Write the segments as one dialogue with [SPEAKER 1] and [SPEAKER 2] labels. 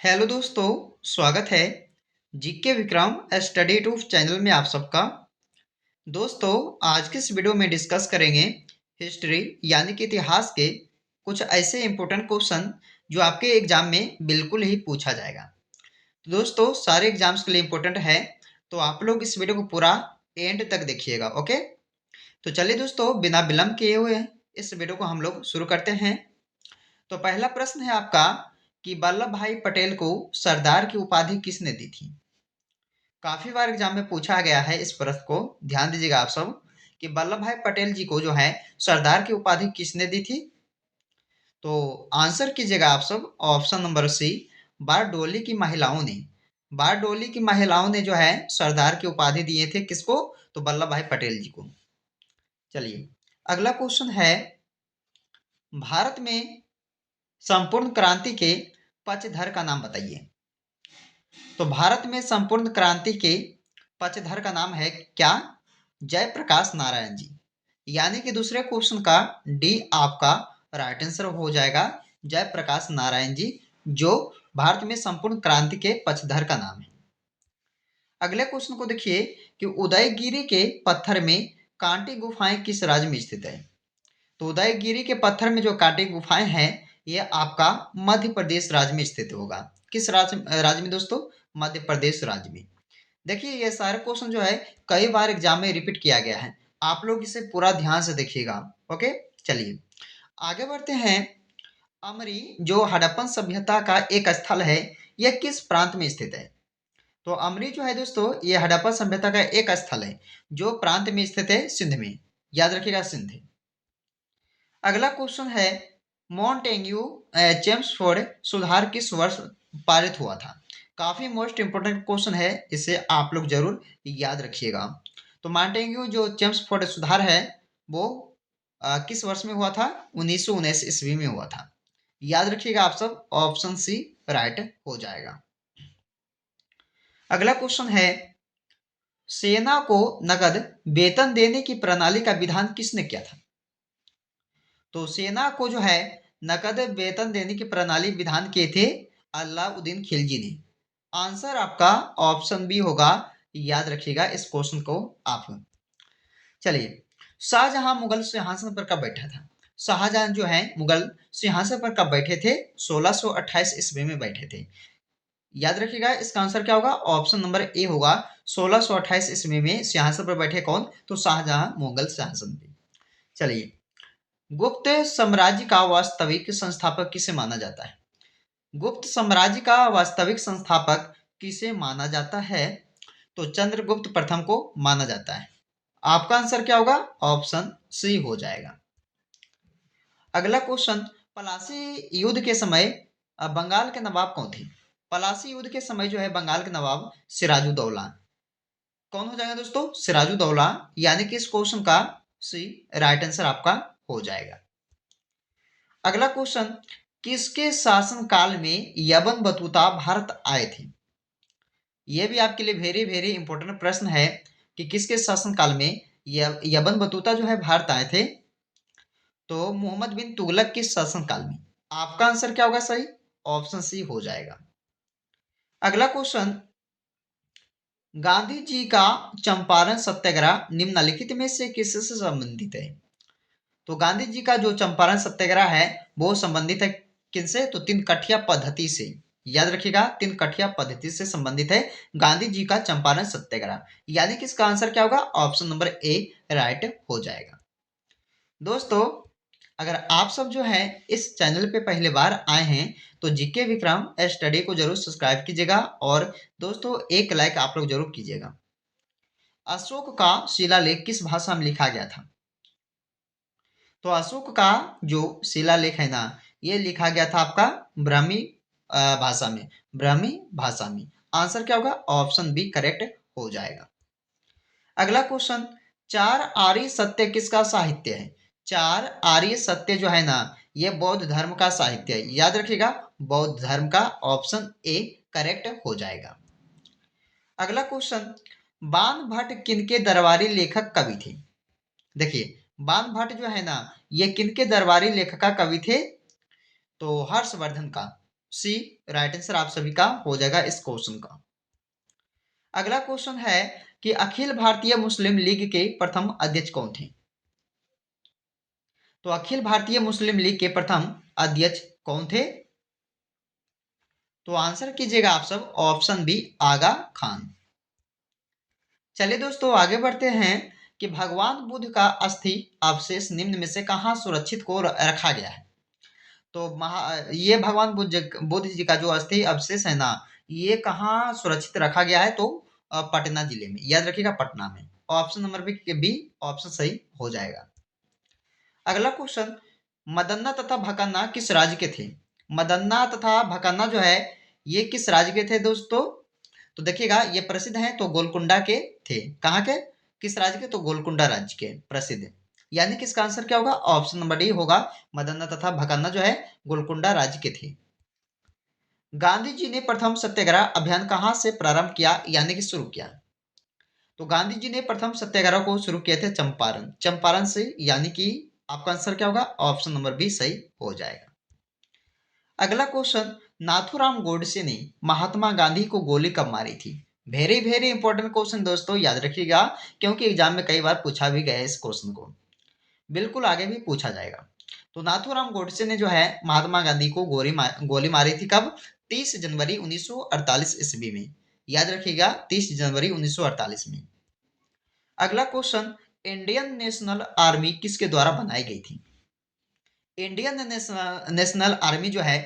[SPEAKER 1] Hello दोस्तों, स्वागत है GK Vikram study tube channel में आप सबका। दोस्तों, आज के इस वीडियो में डिस्कस करेंगे हिस्ट्री यानी कि इतिहास के कुछ ऐसे इंपॉर्टेंट क्वेश्चन जो आपके एग्जाम में बिल्कुल ही पूछा जाएगा। तो दोस्तों, सारे एग्जाम्स के लिए इंपॉर्टेंट है, तो आप लोग इस वीडियो को पूरा एंड तक देखिएगा। ओके, तो चलिए दोस्तों, बिना विलंब किए हुए इस वीडियो को हम लोग शुरू करते हैं। तो पहला प्रश्न है आपका कि वल्लभ भाई पटेल को सरदार की उपाधि किसने दी थी। काफी बार एग्जाम में पूछा गया है इस प्रश्न को, ध्यान दीजिएगा आप सब कि वल्लभ भाई पटेल जी को जो है सरदार की उपाधि किसने दी थी। तो आंसर कीजिएगा आप सब ऑप्शन नंबर सी, बारडोली की महिलाओं ने। बारडोली की महिलाओं ने जो है सरदार की उपाधि दिए थे किसको, तो वल्लभ भाई पटेल जी को। चलिए, अगला क्वेश्चन है, भारत में संपूर्ण क्रांति के पक्षधर का नाम बताइए। तो भारत में संपूर्ण क्रांति के पक्षधर का नाम है क्या, जयप्रकाश नारायण जी। यानी कि दूसरे क्वेश्चन का डी आपका राइट आंसर हो जाएगा, जयप्रकाश नारायण जी, जो भारत में संपूर्ण क्रांति के पक्षधर का नाम है। अगले क्वेश्चन को देखिए कि उदयगिरी के पत्थर में कांटी गुफाएं किस राज्य में स्थित है। तो उदयगिरी के पत्थर में जो कांटी गुफाएं हैं ये आपका मध्य प्रदेश राज्य में स्थित होगा। किस राज्य में दोस्तों, मध्य प्रदेश राज्य में। देखिए, ये सारे क्वेश्चन जो है कई बार एग्जाम में रिपीट किया गया है, आप लोग इसे पूरा ध्यान से देखिएगा। ओके, चलिए आगे बढ़ते हैं। अमरी जो हड़प्पन सभ्यता का एक स्थल है, यह किस प्रांत में स्थित है। तो अमरी जो है दोस्तों, ये हड़प्पा सभ्यता का एक स्थल है जो प्रांत में स्थित है, सिंध में। याद रखिएगा, सिंध। अगला क्वेश्चन है, मॉन्टेग्यू चेम्सफोर्ड सुधार किस वर्ष पारित हुआ था। काफी मोस्ट इंपोर्टेंट क्वेश्चन है, इसे आप लोग जरूर याद रखिएगा। तो मॉन्टेग्यू जो चेम्सफोर्ड सुधार है वो किस वर्ष में हुआ था, 1919 ईस्वी में हुआ था। याद रखिएगा आप सब, ऑप्शन सी राइट हो जाएगा। अगला क्वेश्चन है, सेना को नगद वेतन देने की प्रणाली का विधान किसने किया था। तो सेना को जो है नकद वेतन देने की प्रणाली विधान किए थे अलाउद्दीन खिलजी ने। आंसर आपका ऑप्शन बी होगा, याद रखिएगा इस क्वेश्चन को आप। चलिए, शाहजहां मुगल सिंहासन पर कब बैठा था। शाहजहां जो है मुगल सिंहासन पर कब बैठे थे, 1628 ईस्वी में बैठे थे। याद रखिएगा, इसका आंसर क्या होगा, ऑप्शन नंबर ए होगा। 1628 ईस्वी में सिंहासन पर बैठे कौन, तो शाहजहां मुगल सिंहासन पे। चलिए, गुप्त साम्राज्य का वास्तविक संस्थापक किसे माना जाता है। गुप्त साम्राज्य का वास्तविक संस्थापक किसे माना जाता है, तो चंद्रगुप्त प्रथम को माना जाता है। आपका आंसर क्या होगा, ऑप्शन सी हो जाएगा। अगला क्वेश्चन, पलासी युद्ध के समय बंगाल के नवाब कौन थे। पलासी युद्ध के समय जो है बंगाल के नवाब सिराजुद्दौला। कौन हो जाएगा दोस्तों, सिराजुद्दौला। यानी कि इस क्वेश्चन का सी राइट आंसर आपका हो जाएगा। अगला क्वेश्चन, किसके शासन काल में यवन बतुता भारत आए थे। यह भी आपके लिए वेरी वेरी इंपॉर्टेंट प्रश्न है कि किसके शासन काल में यवन बतुता जो है भारत आए थे। तो मोहम्मद बिन तुगलक के शासन काल में। आपका आंसर क्या होगा सही, ऑप्शन सी हो जाएगा। अगला क्वेश्चन, गांधी जी का चंपारण सत्याग्रह निम्नलिखित में से किससे संबंधित है। तो गांधी जी का जो चंपारण सत्याग्रह है वो संबंधित है किनसे, तो तीन कठिया पद्धति से। याद रखिएगा, तीन कठिया पद्धति से संबंधित है गांधी जी का चंपारण सत्याग्रह। यानी कि इसका आंसर क्या होगा, ऑप्शन नंबर ए राइट हो जाएगा। दोस्तों, अगर आप सब जो है इस चैनल पे पहले बार आए हैं तो जीके विक्रम स्टडी को जरूर सब्सक्राइब कीजिएगा, और दोस्तों एक लाइक आप लोग जरूर कीजिएगा। अशोक का शिलालेख किस भाषा में लिखा गया था। तो अशोक का जो शिलालेख है ना, ये लिखा गया था आपका ब्राह्मी भाषा में। ब्राह्मी भाषा में। आंसर क्या होगा, ऑप्शन बी करेक्ट हो जाएगा। अगला क्वेश्चन, चार आर्य सत्य किसका साहित्य है। चार आर्य सत्य जो है ना, ये बौद्ध धर्म का साहित्य है। याद रखिएगा, बौद्ध धर्म का, ऑप्शन ए करेक्ट हो जाएगा। अगला क्वेश्चन, बाण भट्ट किनके दरबारी लेखक कवि थे। देखिए, बाण भट्ट जो है ना, ये किनके दरबारी लेखक का कवि थे, तो हर्षवर्धन का। सी राइट आंसर आप सभी का हो जाएगा इस क्वेश्चन का। अगला क्वेश्चन है कि अखिल भारतीय मुस्लिम लीग के प्रथम अध्यक्ष कौन थे? तो अखिल भारतीय मुस्लिम लीग के प्रथम अध्यक्ष कौन थे? तो आंसर कीजिएगा आप सब ऑप्शन बी आगा खान। चलिए दोस्तों आगे बढ़ते हैं कि भगवान बुद्ध का अस्थि अवशेष निम्न में से कहाँ सुरक्षित को रखा गया है? तो ये भगवान बुद्ध जी का जो अस्थि अवशेष है ना, ये कहाँ सुरक्षित रखा गया है? तो पटना जिले में, याद रखिएगा पटना में। ऑप्शन नंबर बी ऑप्शन सही हो जाएगा। अगला क्वेश्चन, मदन्ना तथा भकन्ना किस राज्य के थे? मदन्ना तथा भकन्ना जो है ये किस राज्य के थे दोस्तों? तो देखिएगा ये प्रसिद्ध हैं तो गोलकुंडा के थे। कहाँ के? किस राज्य के? तो गोलकुंडा राज्य के प्रसिद्ध। यानी कि इसका आंसर क्या होगा? ऑप्शन नंबर डी होगा। मदन्ना तथा भकन्ना जो है गोलकुंडा राज्य के थे। गांधी जी ने प्रथम सत्याग्रह अभियान कहाँ से प्रारंभ किया यानी कि शुरू किया? तो गांधी जी ने प्रथम सत्याग्रह को शुरू किए थे चंपारण, चंपारण से, यानी कि आपका आंसर क्या होगा? ऑप्शन नंबर बी सही हो जाएगा। अगला क्वेश्चन, नाथूराम गोडसे ने महात्मा गांधी को गोली कब मारी थी? वेरी वेरी इंपॉर्टेंट क्वेश्चन दोस्तों, याद रखिएगा क्योंकि एग्जाम में कई बार पूछा भी गया है इस क्वेश्चन को, बिल्कुल आगे भी पूछा जाएगा। तो नाथूराम गोडसे ने जो है महात्मा गांधी को गोली मारी थी कब? 30 जनवरी 1948 ईस्वी में। याद रखिएगा 30 जनवरी 1948 में। अगला क्वेश्चन, इंडियन नेशनल आर्मी किसके द्वारा बनाई गई थी? इंडियन नेशनल आर्मी जो है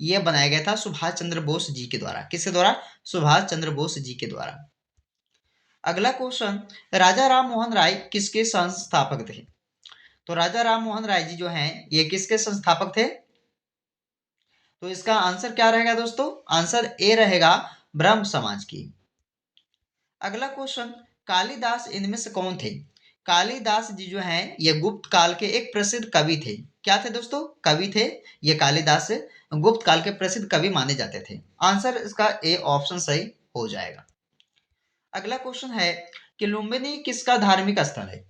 [SPEAKER 1] ये बनाया गया था सुभाष चंद्र बोस जी के द्वारा। किसके द्वारा? सुभाष चंद्र बोस जी के द्वारा। अगला क्वेश्चन, राजा राम मोहन राय किसके संस्थापक थे? तो राजा राम मोहन राय जी जो हैं ये किसके संस्थापक थे? तो इसका आंसर क्या रहेगा दोस्तों? आंसर ए रहेगा ब्रह्म समाज की। अगला क्वेश्चन, कालिदास इनमें से कौन थे? कालिदास जी जो हैं ये गुप्त काल के एक प्रसिद्ध कवि थे। क्या थे दोस्तों? कवि थे। ये कालिदास गुप्त काल के प्रसिद्ध कवि माने जाते थे। आंसर इसका ए ऑप्शन सही हो जाएगा। अगला क्वेश्चन है कि लुम्बिनी किसका धार्मिक स्थल है?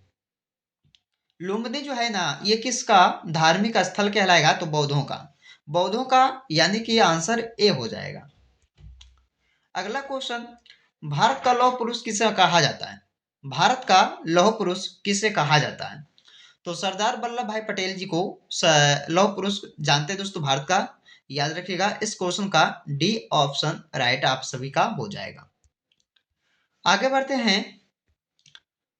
[SPEAKER 1] लुम्बिनी जो है ना ये किसका धार्मिक स्थल कहलाएगा? तो बौद्धों का, बौद्धों का, यानी कि आंसर ए हो जाएगा। अगला क्वेश्चन, भारत का लौह पुरुष किसे कहा जाता है? भारत का लौह पुरुष किसे कहा जाता है? तो सरदार वल्लभ भाई पटेल जी को लौह पुरुष जानते हैं दोस्तों भारत का। याद रखिएगा इस क्वेश्चन का डी ऑप्शन राइट आप सभी का हो जाएगा। आगे बढ़ते हैं,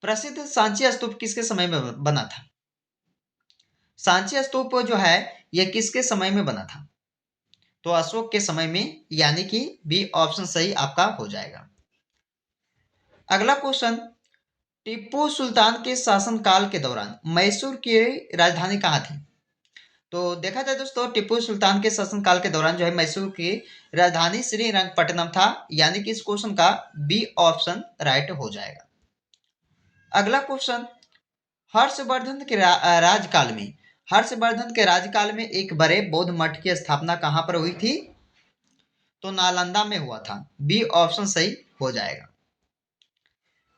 [SPEAKER 1] प्रसिद्ध सांची स्तूप किसके समय में बना था? सांची स्तूप जो है यह किसके समय में बना था? तो अशोक के समय में, यानी कि बी ऑप्शन सही आपका हो जाएगा। अगला क्वेश्चन, टीपू सुल्तान के शासनकाल के दौरान मैसूर की राजधानी कहाँ थी? तो देखा जाए दोस्तों टीपू सुल्तान के शासनकाल के दौरान जो है मैसूर की राजधानी श्रीरंगपट्टनम था, यानी कि इस क्वेश्चन का बी ऑप्शन राइट हो जाएगा। अगला क्वेश्चन, हर्षवर्धन के राजकाल में, हर्षवर्धन के राजकाल में एक बड़े बौद्ध मठ की स्थापना कहाँ पर हुई थी? तो नालंदा में हुआ था। बी ऑप्शन सही हो जाएगा।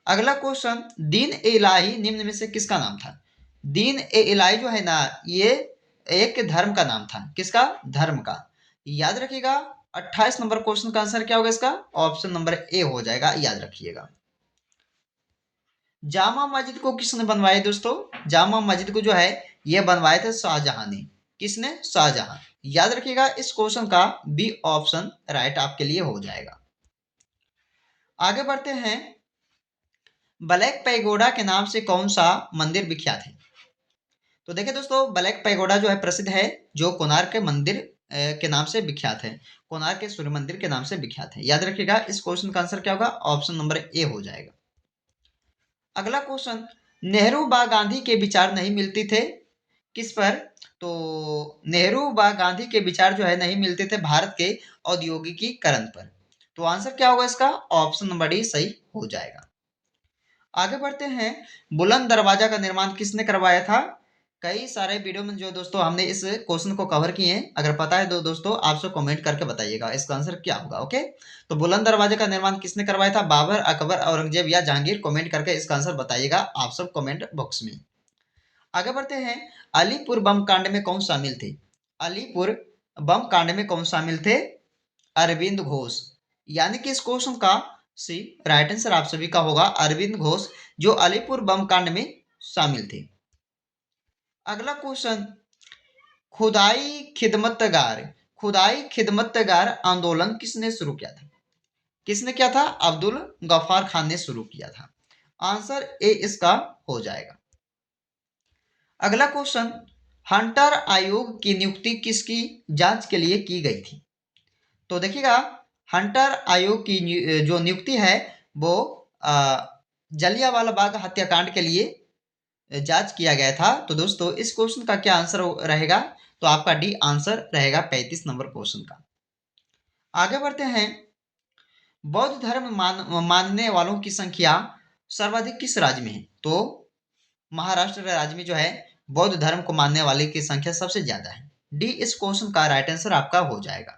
[SPEAKER 1] अगला क्वेश्चन, दीन ए इलाही निम्न में से किसका नाम था? दीन ए इलाही जो है ना ये एक धर्म का नाम था। किसका? धर्म का। याद रखिएगा 28 नंबर क्वेश्चन का आंसर क्या होगा इसका? ऑप्शन नंबर ए हो जाएगा, याद रखिएगा। जामा मस्जिद को किसने बनवाया दोस्तों? जामा मस्जिद को जो है ये बनवाए थे शाहजहां ने। किसने? शाहजहां। याद रखिएगा इस क्वेश्चन का बी ऑप्शन राइट आपके लिए हो जाएगा। आगे बढ़ते हैं, ब्लैक पैगोडा के नाम से कौन सा मंदिर विख्यात है? तो देखिए दोस्तों ब्लैक पैगोडा जो है प्रसिद्ध है, जो कोणार्क के मंदिर के नाम से विख्यात है। कोणार्क के सूर्य मंदिर के नाम से विख्यात है। याद रखिएगा इस क्वेश्चन का आंसर क्या होगा? ऑप्शन नंबर ए हो जाएगा। अगला क्वेश्चन, नेहरू व गांधी के विचार नहीं मिलते थे किस पर? तो नेहरू व गांधी के विचार जो है नहीं मिलते थे भारत के औद्योगिकीकरण पर। तो आंसर क्या होगा इसका? ऑप्शन नंबर डी सही हो जाएगा। आगे बढ़ते हैं, बुलंद दरवाजा का निर्माण किसने करवाया था? कई सारे वीडियो में जो दोस्तों हमने इस क्वेश्चन को कवर किए हैं, अगर पता है तो दोस्तों आप सब कमेंट करके बताइएगा इसका आंसर क्या होगा। ओके, तो बुलंद दरवाजे का निर्माण किसने करवाया था? बाबर, अकबर, औरंगजेब या जहांगीर? कमेंट करके इसका आंसर बताइएगा आप सब कमेंट बॉक्स में। आगे बढ़ते हैं, अलीपुर बम कांड में कौन शामिल थे? अलीपुर बम कांड में कौन शामिल थे? अरविंद घोष। यानी कि इस क्वेश्चन का सी राइट आंसर आप सभी का होगा अरविंद घोष, जो अलीपुर बम कांड में शामिल थे। अगला क्वेश्चन, खुदाई खिदमतगार खुदाई खिदमतगार आंदोलन किसने शुरू किया था? किसने किया था? अब्दुल गफ्फार खान ने शुरू किया था। आंसर ए इसका हो जाएगा। अगला क्वेश्चन, हंटर आयोग की नियुक्ति किसकी जांच के लिए की गई थी? तो देखिएगा, हंटर आयोग की जो नियुक्ति है वो जलियांवाला बाग हत्याकांड के लिए जांच किया गया था। तो दोस्तों इस क्वेश्चन का क्या आंसर रहेगा? तो आपका डी आंसर रहेगा 35 नंबर क्वेश्चन का। आगे बढ़ते हैं, बौद्ध धर्म मानने वालों की संख्या सर्वाधिक किस राज्य में है? तो महाराष्ट्र राज्य में जो है बौद्ध धर्म को मानने वाले की संख्या सबसे ज्यादा है। डी इस क्वेश्चन का राइट आंसर आपका हो जाएगा।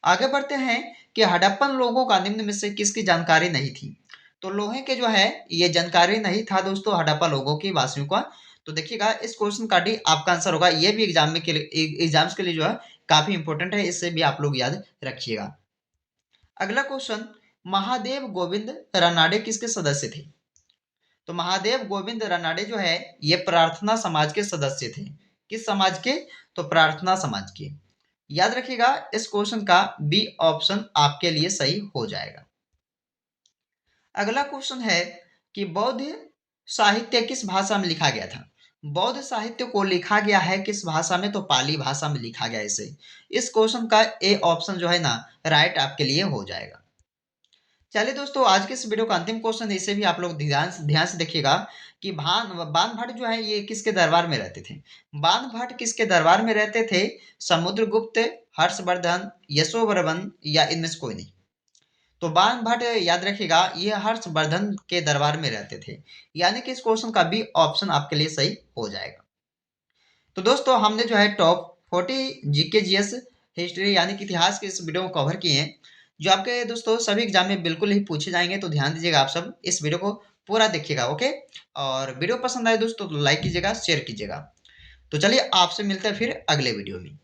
[SPEAKER 1] आगे बढ़ते हैं कि हड़प्पन लोगों का निम्न में से किसकी जानकारी नहीं थी? तो लोहे के जो है ये जानकारी नहीं था दोस्तों हड़प्पा लोगों की वासियों का। तो देखिएगा इस क्वेश्चन का डी आपका आंसर होगा। ये भी एग्जाम्स के लिए जो है काफी इंपॉर्टेंट है, इससे भी आप लोग याद रखिएगा। अगला क्वेश्चन, महादेव गोविंद रानडे किसके सदस्य थे? तो महादेव गोविंद रानडे जो है ये प्रार्थना समाज के सदस्य थे। किस समाज के? तो प्रार्थना समाज के। याद रखिएगा इस क्वेश्चन का बी ऑप्शन आपके लिए सही हो जाएगा। अगला क्वेश्चन है कि बौद्ध साहित्य किस भाषा में लिखा गया था? बौद्ध साहित्य को लिखा गया है किस भाषा में? तो पाली भाषा में लिखा गया इसे। इस क्वेश्चन का ए ऑप्शन जो है ना राइट आपके लिए हो जाएगा। चलिए दोस्तों, आज के इस वीडियो का अंतिम क्वेश्चन, इसे भी आप लोग ध्यान से देखिएगा कि बान भट्ट जो है ये किसके दरबार में रहते थे? बान भट्ट किसके दरबार में रहते थे? समुद्रगुप्त, हर्षवर्धन, यशोवर्मन या इनमें से कोई नहीं। तो बान भट्ट याद रखिएगा ये हर्षवर्धन के दरबार में रहते थे। यानी कि इस क्वेश्चन का भी ऑप्शन आपके लिए सही हो जाएगा। तो दोस्तों हमने जो है टॉप 40 जीके जीएस हिस्ट्री यानी कि इतिहास के इस वीडियो को कवर किए हैं, जो आपके दोस्तों सभी एग्जाम में बिल्कुल ही पूछे जाएंगे। तो ध्यान दीजिएगा, आप सब इस वीडियो को पूरा देखिएगा, ओके। और वीडियो पसंद आए दोस्तों तो लाइक कीजिएगा, शेयर कीजिएगा। तो चलिए आपसे मिलते हैं फिर अगले वीडियो में।